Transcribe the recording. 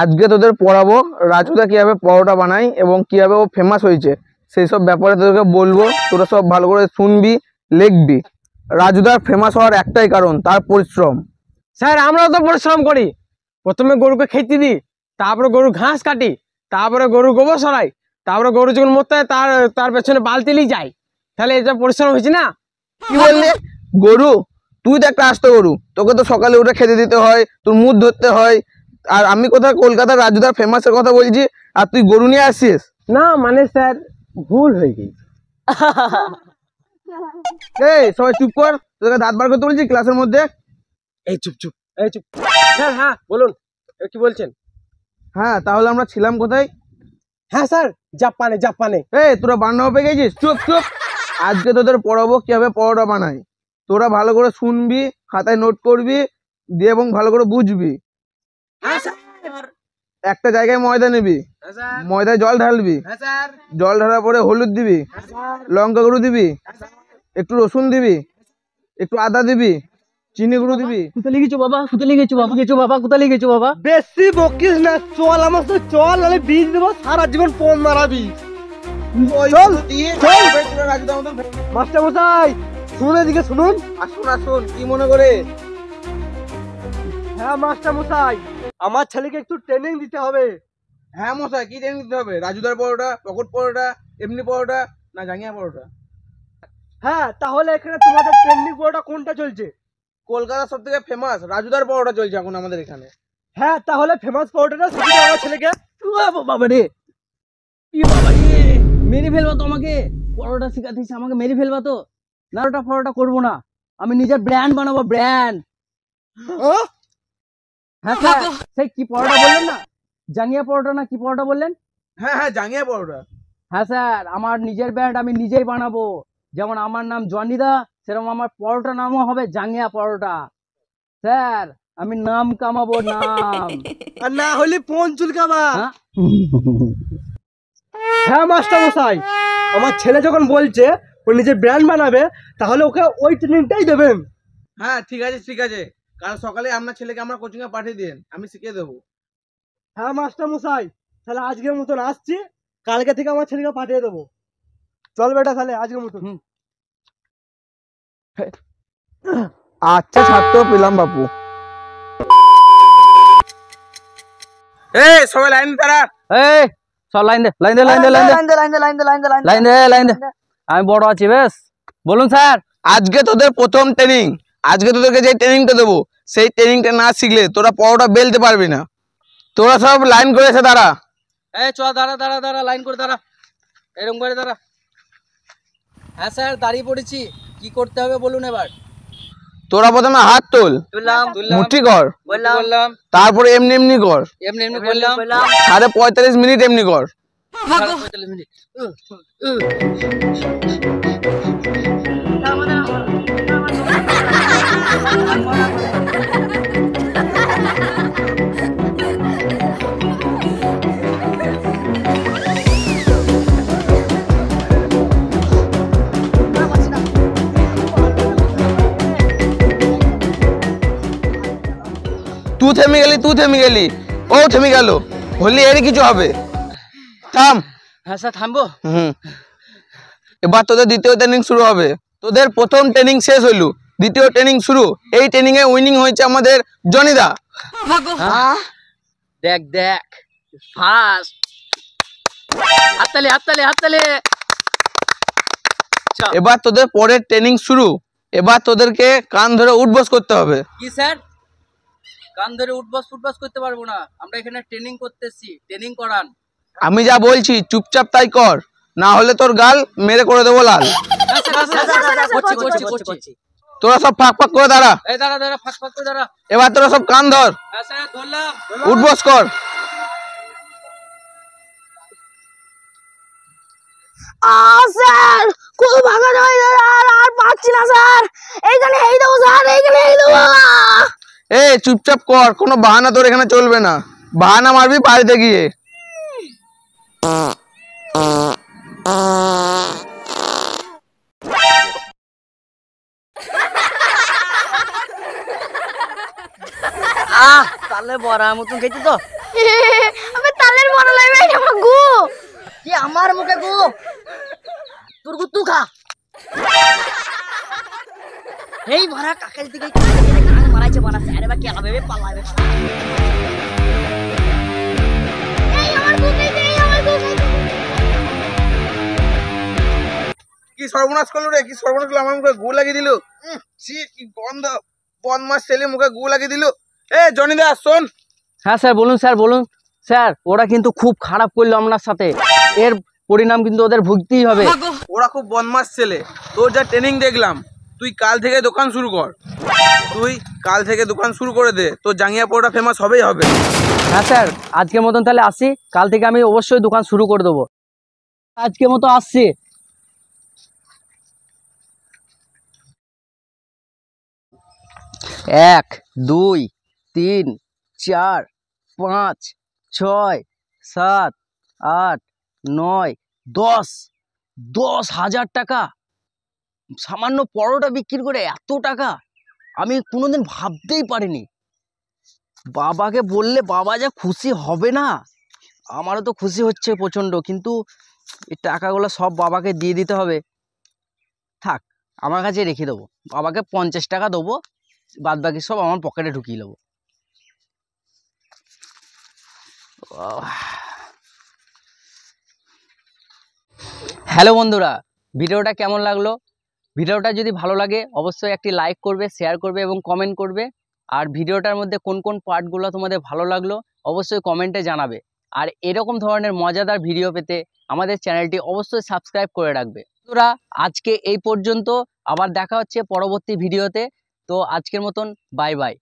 আজকে তোদের পড়াবো রাজুদা কিভাবে পরোটা বানায় এবং কিভাবে ও ফেমাস হয়েছে সেই সব ব্যাপারে তোদেরকে বলবো। তোরা সব ভালো করে শুনবি, লিখবি। রাজুদার ফেমাস হওয়ার একটাই কারণ, তার পরিশ্রম। স্যার আমরাও তো পরিশ্রম করি। প্রথমে গরুকে খেতে দিই, তারপরে গরু ঘাস কাটি, তারপরে গরু গোবর সরাই, তারপরে গরু যখন মরতে হয় তার তার পেছনে বালতি নিয়ে যাই। তাহলে এটা পরিশ্রম হয়েছে না? কি বললি? গরু? তুই তো একটা আস্ত গরু, তোকে তো সকালে উঠে খেতে দিতে হয়, তোর মুখ ধরতে হয়। আর আমি কোথায় কলকাতার রাজুদার ফেমাসের কথা বলছি, আর তুই গরু নিয়ে আসছিস? না মানে স্যার ভুল হয়ে গেছে। এই সবাই চুপ কর, তোকে দাঁত বার করতে বলছি ক্লাসের মধ্যে। এই চুপ চুপ, এই চুপ। স্যার হ্যাঁ বলুন, কি বলছেন? হ্যাঁ, তাহলে আমরা ছিলাম কোথায়? হ্যাঁ স্যার, জাপানে জাপানে। এই তোরা বান্না পেয়ে গেছিস? চুপ চুপ। আজকে তোদের পড়াবো কিভাবে পরোটা বানাই। তোরা ভালো করে শুনবি, খাতায় নোট করবি দিয়ে এবং ভালো করে বুঝবি। হ্যাঁ স্যার। একটা জায়গায় ময়দা নিবি, হ্যাঁ স্যার। ময়দায় জল ঢালবি, হ্যাঁ স্যার। জল ঢালার পরে হলুদ দিবি, হ্যাঁ স্যার। লঙ্কা গুঁড়ো দিবি, একটু রসুন দিবি, একটু আদা দিবি, চিনি গুঁড়ো দিবি। কোথায় লিখেছো বাবা? কোথায় লিখেছো বাবা? কোথায় লিখেছো বাবা? বেশি বকিস না, চল আমার সাথে চল, নাহলে বীজ দেবো সারা জীবন পণ মারাবি। চল দিয়ে তোরা রাজুদার মতন মাস্টার মশাই শুনুন, এদিকে শুনুন। আসুন আসুন, কি মনে করে? হ্যাঁ মাস্টার মশাই, আমার ছেলেকে একটু ট্রেনিং দিতে হবে। হ্যাঁ মশাই, কি ট্রেনিং দিতে হবে? রাজুদার পরোটা, পকট পরোটা, এমনি পরোটা না জাঙ্গিয়া পরোটা? হ্যাঁ তাহলে এখানে তোমাদের ট্রেনিং পড়াটা কোনটা চলছে? কলকাতার সব থেকে ফেমাস রাজুদার পরোটা চলছে এখন আমাদের এখানে। হ্যাঁ তাহলে ফেমাস পরোটাটা শিখিয়ে দাও আমার ছেলেকে। বাবা রে, কি বাবা রে, মেরে ফেলবা তো আমাকে। পরোটা শিখাতিস আমাকে, মেরে ফেলবা তো। না ওটা পরোটা করবো না, আমি নিজের ব্র্যান্ড বানাবো, ব্র্যান্ড। হ্যাঁ স্যার, সেই কি পরোটা বললেন না, জাঙ্গিয়া পরোটা না কি পরোটা বললেন? হ্যাঁ হ্যাঁ, জাঙ্গিয়া পরোটা। হ্যাঁ স্যার, আমার নিজের ব্র্যান্ড আমি নিজেই বানাবো। যেমন আমার নাম জনিদা, সেরকম আমার পরোটা নামও হবে জাঙ্গিয়া পরোটা। স্যার আমি নাম কামাবো, নাম। আর না হলে পণ চুলকাবা। হ্যাঁ? হ্যাঁ মাস্টার মশাই, আমার ছেলে যখন বলছে ও নিজের ব্র্যান্ড বানাবে, তাহলে ওকে ওই ট্রেনিংটাই দেবেন। হ্যাঁ ঠিক আছে ঠিক আছে, কাল সকালে আপনার ছেলেকে আমরা কোচিং এ পাঠিয়ে দিন, আমি শিখিয়ে দেবো। হ্যাঁ মাস্টার মশাই, তাহলে আজকের মতন আসছি, কালকে থেকে আমার ছেলেকে পাঠিয়ে দেবো। চল বেটা, তাহলে আজকের মতন। আচ্ছা ছাত্র পেলাম বাপু। এই সবাই লাইন তারা। এই সব লাইন দে, লাইন দে, লাইন দে, লাইন দে, লাইন দে, লাইন দে। আমি বড় আছি বেশ। বলুন স্যার। আজকে তোদের প্রথম ট্রেনিং। আজকে তোদেরকে যে ট্রেনিংটা দেবো সেই ট্রেনিংটা না শিখলে তোরা পরোটা বেলতে পারবি না। তোরা সব লাইন করে এসে দাঁড়া। এই চ, দাঁড়া দাঁড়া দাঁড়া, লাইন করে দাঁড়া, এরকম করে দাঁড়া। হ্যাঁ স্যার, দাঁড়িয়ে পড়েছি। কি করতে হবে বলুন এবার। তোরা প্রথমে হাত তোল, তুললাম, মুঠি কর, বললাম, তারপরে এমনি এমনি কর, এমনি এমনি বললাম। 45.5 মিনিট এমনি কর। 45 মিনিট। তুই থেমে গেলি, তুই থেমে গেলি, ও থেমে গেল, হলি এর কিছু হবে? থাম। হ্যাঁ স্যার থামবো। এবার তোদের দ্বিতীয় ট্রেনিং শুরু হবে। তোদের প্রথম ট্রেনিং শেষ হইলো, দ্বিতীয় ট্রেনিং শুরু। এই ট্রেনিং এ উইনিং হয়েছে আমাদের জনিদা। দেখ দেখ, ফার্স্ট। হাততালি হাততালি হাততালি। এবার তোদের পরের ট্রেনিং শুরু। এবার তোদেরকে কান ধরে উঠবস করতে হবে। কি স্যার, কান ধরে উঠবস ফুটবস করতে পারবো না, আমরা এখানে ট্রেনিং করতেছি, ট্রেনিং করান। আমি যা বলছি চুপচাপ তাই কর, না হলে তোর গাল মেরে করে দেবো লাল। তোরা সব ফাঁক ফাঁক করে দাঁড়া। এই দাঁড়া দাঁড়া, ফাঁক ফাঁক করে দাঁড়া। এবার তোরা সব কান ধর, হ্যাঁ স্যার ধরলাম। উঠবস কর। স্যার খুব ভাঙা হয়ে যায়, আর পাচ্ছি না স্যার। এইখানে এই দেবো স্যার, এইখানে এই দেবো। এই চুপচাপ কর, কোনো বাহানা তোর এখানে চলবে না। বাহানা মারবি বাড়িতে গিয়ে। তাহলে বড়ার মতন খেতে তো আমি তালের বড় লাগবে এটা আমার গু। কি আমার মুখে গু? তোর গু তুই খা। এই ভরা কাকের দিকে গান মারাইছে বানাচ্ছে। আরে বা কেলা ভেবে পালাবে। এই আমার গু খাইতে, এই আমার গু খাইতে। কি সর্বনাশ করলো রে, কি সর্বনাশ করলো, আমার মুখে গু লাগিয়ে দিল। ছি, কি গন্ধ, বদমাস ছেলে মুখে গু লাগিয়ে দিল। এ জনি দা শোন। হ্যাঁ স্যার বলুন, স্যার বলুন। স্যার ওরা কিন্তু খুব খারাপ করলো আপনার সাথে, এর পরিণাম কিন্তু ওদের ভুগতেই হবে। ওরা খুব বদমাস ছেলে, তোর যা ট্রেনিং দেখলাম, তুই কাল থেকে দোকান শুরু কর। তুই কাল থেকে দোকান শুরু করে দে, তোর জাঙ্গিয়া পরোটা ফেমাস হবেই হবে। হ্যাঁ স্যার, আজকের মতন তাহলে আসি, কাল থেকে আমি অবশ্যই দোকান শুরু করে দেবো। আজকের মতো আসছি। 1 2 3 4 5 6 7 8 9 10 10,000 টাকা সামান্য পরোটা বিক্রি করে, এত টাকা আমি কোনোদিন ভাবতেই পারিনি। বাবাকে বললে বাবা যা খুশি হবে না, আমারও তো খুশি হচ্ছে প্রচণ্ড, কিন্তু এই টাকাগুলো সব বাবাকে দিয়ে দিতে হবে। থাক, আমার কাছে রেখে দেবো, বাবাকে 50 টাকা দেবো, বাদ বাকি সব আমার পকেটে ঢুকিয়ে নেবো। হ্যালো বন্ধুরা, ভিডিওটা কেমন লাগলো? ভিডিওটা যদি ভালো লাগে অবশ্যই একটি লাইক করবে, শেয়ার করবে এবং কমেন্ট করবে। আর ভিডিওটার মধ্যে কোন কোন পার্টগুলো তোমাদের ভালো লাগলো অবশ্যই কমেন্টে জানাবে। আর এরকম ধরনের মজাদার ভিডিও পেতে আমাদের চ্যানেলটি অবশ্যই সাবস্ক্রাইব করে রাখবে। বন্ধুরা আজকে এই পর্যন্ত, আবার দেখা হচ্ছে পরবর্তী ভিডিওতে। তো আজকের মতন বাই বাই।